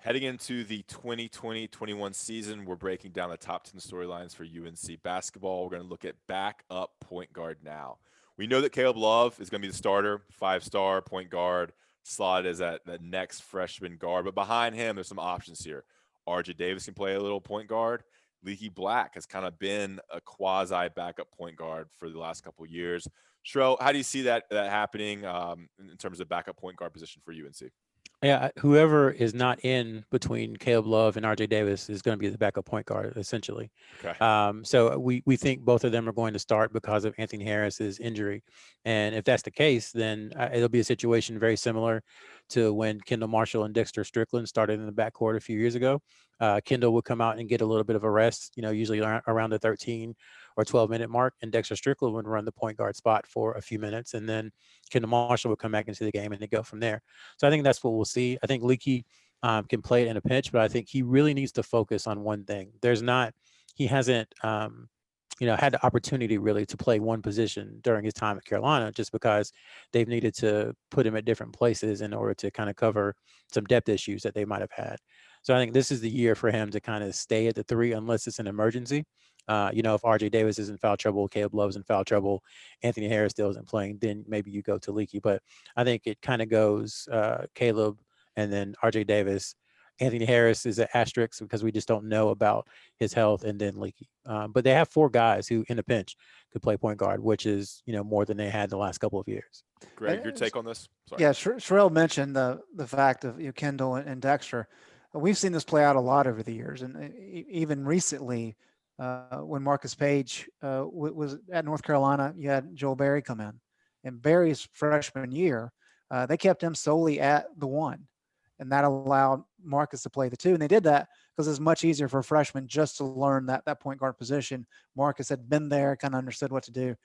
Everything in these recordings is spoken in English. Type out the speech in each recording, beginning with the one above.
Heading into the 2020-21 season, we're breaking down the top 10 storylines for UNC basketball. We're going to look at backup point guard now. We know that Caleb Love is going to be the starter, five-star point guard, slotted as that next freshman guard. But behind him, there's some options here. RJ Davis can play a little point guard. Leaky Black has kind of been a quasi backup point guard for the last couple of years. Sherrell, how do you see that happening in terms of backup point guard position for UNC? Yeah, whoever is not in between Caleb Love and RJ Davis is going to be the backup point guard, essentially. Okay. So we think both of them are going to start because of Anthony Harris's injury. And if that's the case, then it'll be a situation very similar to when Kendall Marshall and Dexter Strickland started in the backcourt a few years ago. Kendall would come out and get a little bit of a rest, usually around the 13 or 12-minute mark, and Dexter Strickland would run the point guard spot for a few minutes, and then Kendall Marshall would come back into the game and they go from there. So I think that's what we'll see. I think Leaky can play it in a pinch, but I think he really needs to focus on one thing. He hasn't, had the opportunity really to play one position during his time at Carolina, just because they've needed to put him at different places in order to kind of cover some depth issues that they might have had. So I think this is the year for him to kind of stay at the three unless it's an emergency. If RJ Davis is in foul trouble, Caleb Love's in foul trouble, Anthony Harris still isn't playing, then maybe you go to Leaky. But I think it kind of goes Caleb and then RJ Davis. Anthony Harris is an asterisk because we just don't know about his health, and then Leaky. But they have four guys who, in a pinch, could play point guard, which is more than they had the last couple of years. Greg, your take on this? Sorry. Yeah, Sherrell mentioned the fact of Kendall and Dexter. We've seen this play out a lot over the years, and even recently, when Marcus Page was at North Carolina, you had Joel Berry come in, and Berry's freshman year, they kept him solely at the one, and that allowed Marcus to play the two, and they did that because it's much easier for a freshman just to learn that point guard position. Marcus had been there, kind of understood what to do.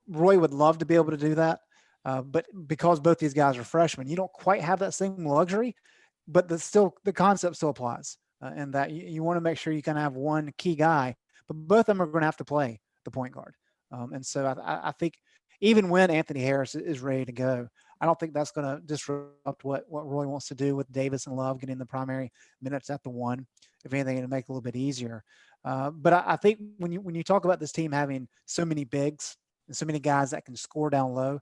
Roy would love to be able to do that. But because both these guys are freshmen, you don't quite have that same luxury, but the concept still applies. And that you want to make sure you kind of have one key guy, but both of them are going to have to play the point guard. And so I think even when Anthony Harris is ready to go, I don't think that's going to disrupt what Roy wants to do with Davis and Love getting the primary minutes at the one. If anything, it'll make it a little bit easier. But I think when you talk about this team having so many bigs and so many guys that can score down low,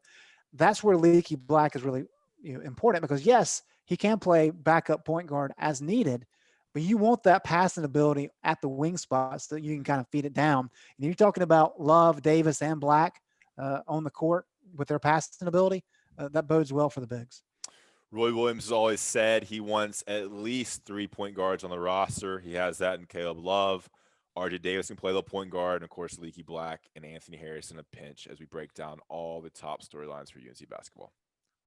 that's where Leaky Black is really important, because yes, he can play backup point guard as needed, but you want that passing ability at the wing spot so that you can kind of feed it down. And you're talking about Love, Davis, and Black on the court with their passing ability. That bodes well for the bigs. Roy Williams has always said he wants at least 3 point guards on the roster. He has that in Caleb Love. RJ Davis can play the point guard, and of course, Leaky Black and Anthony Harris in a pinch as we break down all the top storylines for UNC basketball.